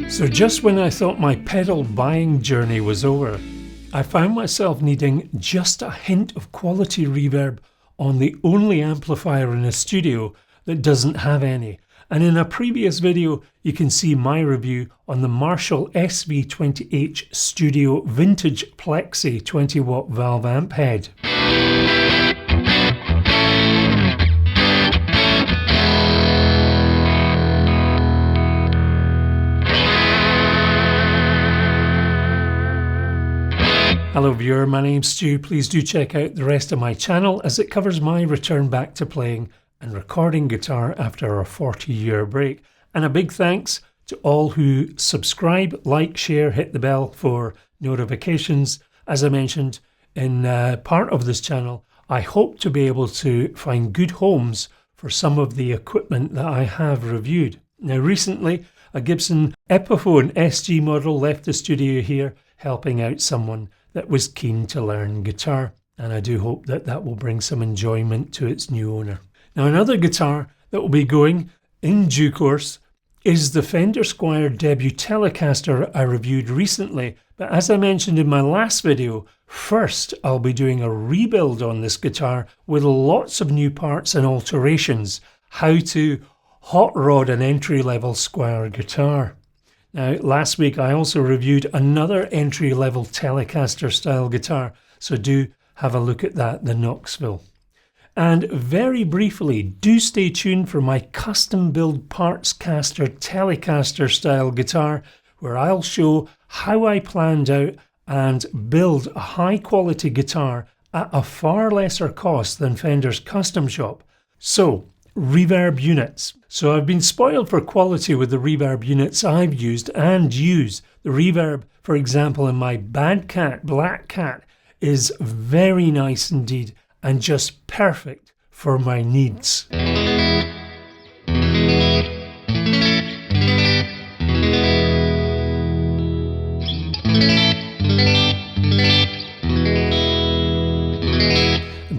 So just when I thought my pedal buying journey was over, I found myself needing just a hint of quality reverb on the only amplifier in a studio that doesn't have any. And in a previous video, you can see my review on the Marshall SV20H Studio Vintage Plexi 20 watt valve amp head. Hello viewer, my name's Stu. Please do check out the rest of my channel as it covers my return back to playing and recording guitar after a 40-year break. And a big thanks to all who subscribe, like, share, hit the bell for notifications. As I mentioned in part of this channel, I hope to be able to find good homes for some of the equipment that I have reviewed. Now recently, a Gibson Epiphone SG model left the studio here, helping out someone that was keen to learn guitar, and I do hope that that will bring some enjoyment to its new owner. Now another guitar that will be going in due course is the Fender Squier debut Telecaster I reviewed recently, but as I mentioned in my last video, first I'll be doing a rebuild on this guitar with lots of new parts and alterations, how to hot rod an entry-level Squier guitar. Now, last week I also reviewed another entry-level Telecaster style guitar, so do have a look at that, the Knoxville. And very briefly, do stay tuned for my custom build parts caster Telecaster style guitar, where I'll show how I planned out and build a high quality guitar at a far lesser cost than Fender's custom shop. So, Reverb Units. So I've been spoiled for quality with the Reverb Units I've used and use. The reverb, for example, in my Bad Cat Black Cat is very nice indeed and just perfect for my needs.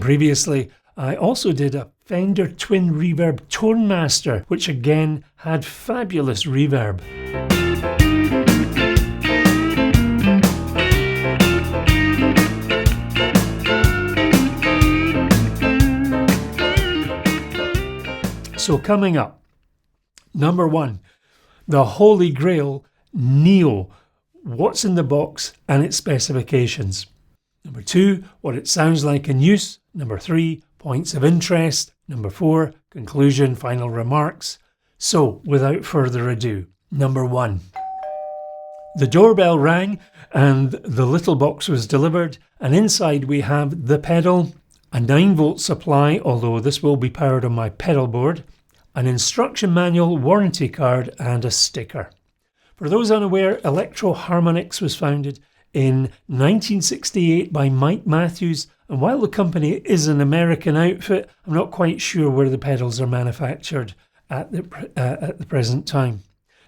Previously, I also did a Fender Twin Reverb Tone Master, which again had fabulous reverb. So coming up, number one, the Holy Grail Neo, what's in the box and its specifications. Number two, what it sounds like in use. Number three, points of interest. Number four, conclusion, final remarks. So, without further ado, number one. The doorbell rang and the little box was delivered, and inside we have the pedal, a 9-volt supply, although this will be powered on my pedal board, an instruction manual, warranty card, and a sticker. For those unaware, Electro-Harmonix was founded in 1968 by Mike Matthews, and while the company is an American outfit, I'm not quite sure where the pedals are manufactured at the present time.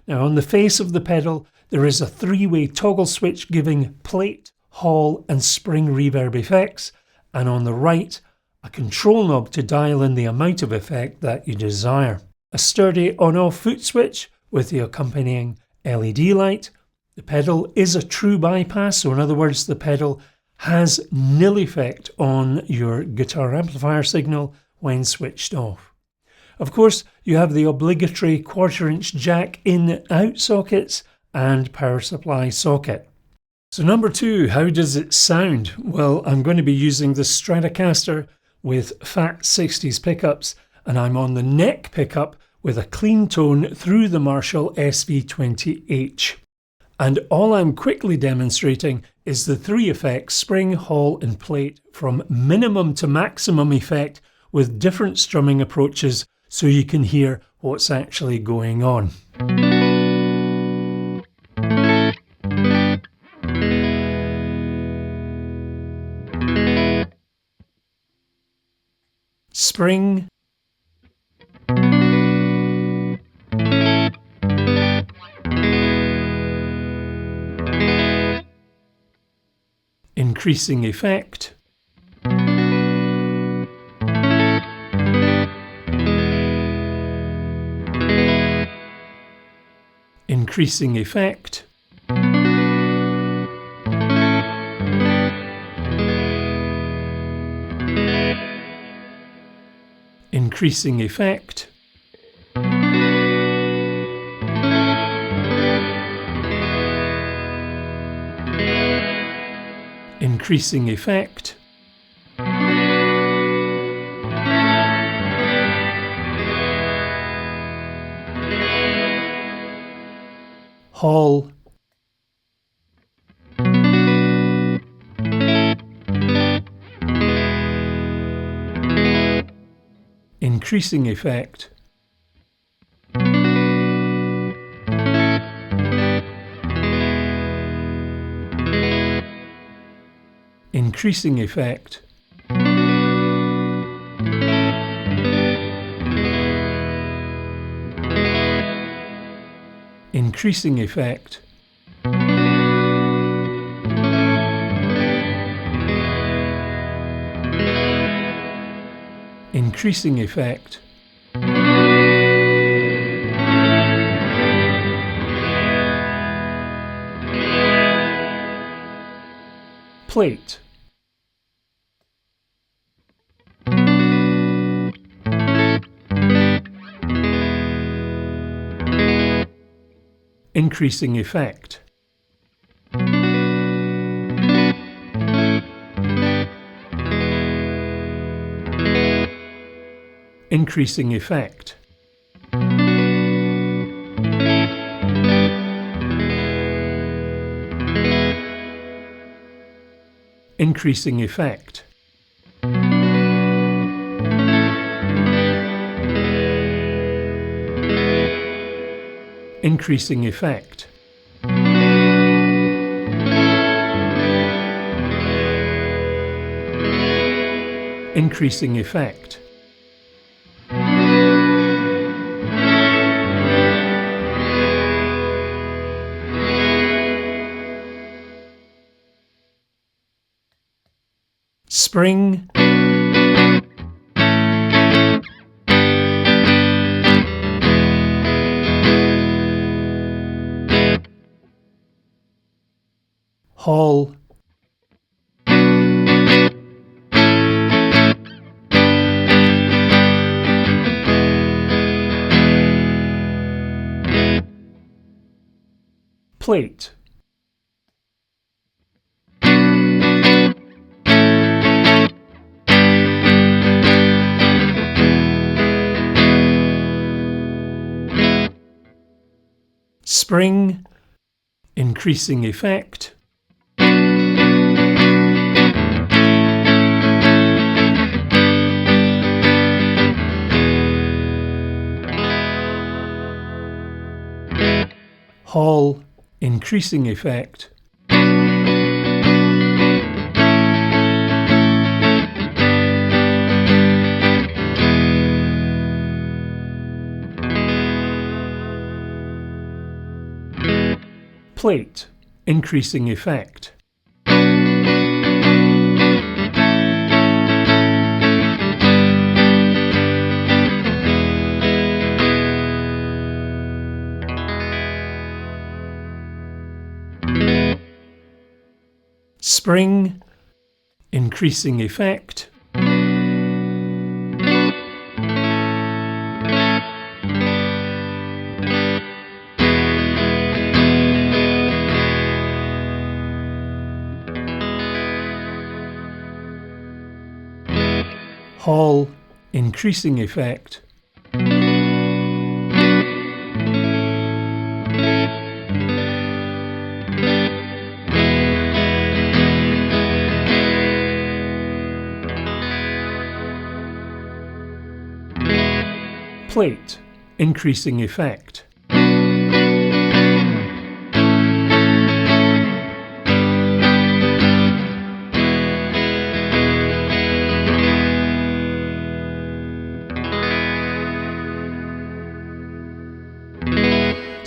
Now on the face of the pedal there is a 3-way toggle switch giving plate, hall and spring reverb effects, and on the right a control knob to dial in the amount of effect that you desire. A sturdy on-off foot switch with the accompanying LED light. The pedal is a true bypass, so in other words the pedal has nil effect on your guitar amplifier signal when switched off. Of course, you have the obligatory 1/4-inch jack in-out sockets and power supply socket. So number two, how does it sound? Well, I'm going to be using the Stratocaster with fat 60s pickups, and I'm on the neck pickup with a clean tone through the Marshall SV20H. And all I'm quickly demonstrating is the 3 effects, spring, hall and plate, from minimum to maximum effect with different strumming approaches so you can hear what's actually going on. Spring, increasing effect, increasing effect, increasing effect, increasing effect, hall, increasing effect, increasing effect, increasing effect, increasing effect, plate, increasing effect, increasing effect, increasing effect, increasing effect, increasing effect, spring, hall, plate, spring, increasing effect, hall, increasing effect, plate, increasing effect, spring, increasing effect, hall, increasing effect, plate, increasing effect,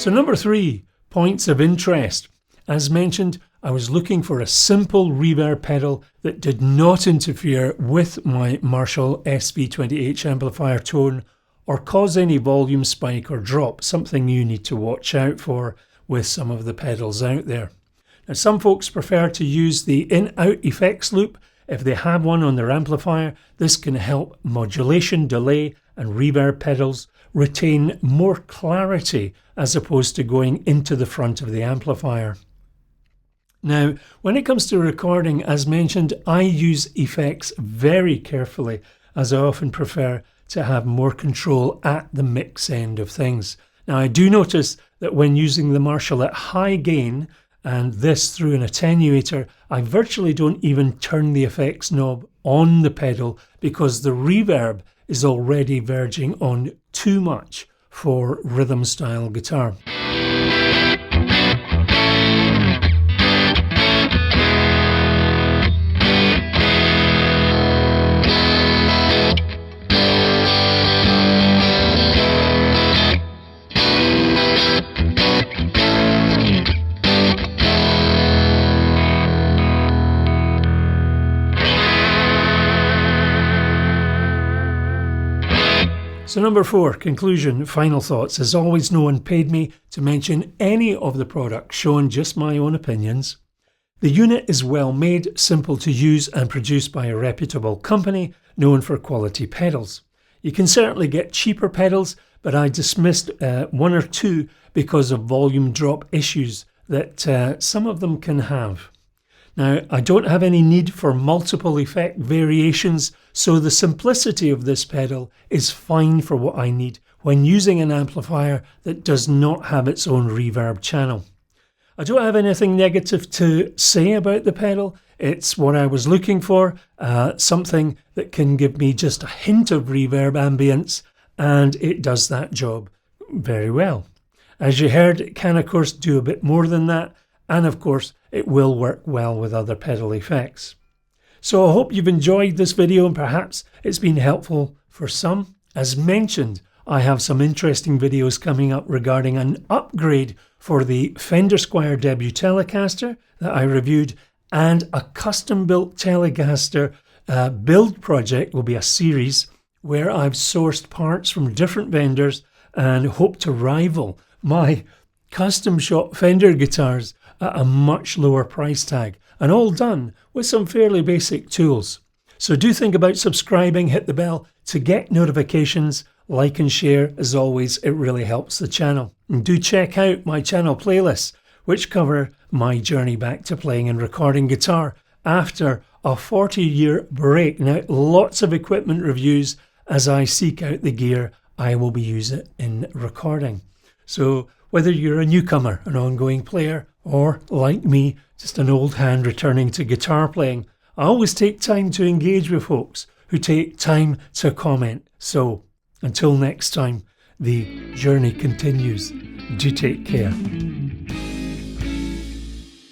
So number 3, points of interest. As mentioned, I was looking for a simple reverb pedal that did not interfere with my Marshall SV20H amplifier tone or cause any volume spike or drop, something you need to watch out for with some of the pedals out there. Now, some folks prefer to use the in-out effects loop. If they have one on their amplifier, this can help modulation, delay and reverb pedals retain more clarity as opposed to going into the front of the amplifier. Now, when it comes to recording, as mentioned, I use effects very carefully, as I often prefer to have more control at the mix end of things. Now, I do notice that when using the Marshall at high gain, and this through an attenuator, I virtually don't even turn the effects knob on the pedal because the reverb is already verging on too much for rhythm style guitar. So number 4, conclusion, final thoughts. As always, no one paid me to mention any of the products shown, just my own opinions. The unit is well made, simple to use and produced by a reputable company known for quality pedals. You can certainly get cheaper pedals, but I dismissed one or two because of volume drop issues that some of them can have. Now, I don't have any need for multiple effect variations, so the simplicity of this pedal is fine for what I need when using an amplifier that does not have its own reverb channel. I don't have anything negative to say about the pedal. It's what I was looking for, something that can give me just a hint of reverb ambience, and it does that job very well. As you heard, it can of course do a bit more than that, and of course it will work well with other pedal effects. So I hope you've enjoyed this video and perhaps it's been helpful for some. As mentioned, I have some interesting videos coming up regarding an upgrade for the Fender Squier debut Telecaster that I reviewed, and a custom built Telecaster build project will be a series where I've sourced parts from different vendors and hope to rival my custom shop Fender guitars at a much lower price tag, and all done with some fairly basic tools. So do think about subscribing, hit the bell to get notifications, like and share. As always, it really helps the channel. And do check out my channel playlists, which cover my journey back to playing and recording guitar after a 40-year break. Now, lots of equipment reviews as I seek out the gear I will be using in recording. So whether you're a newcomer, an ongoing player, or like me, just an old hand returning to guitar playing, I always take time to engage with folks who take time to comment. So until next time, the journey continues. Do take care.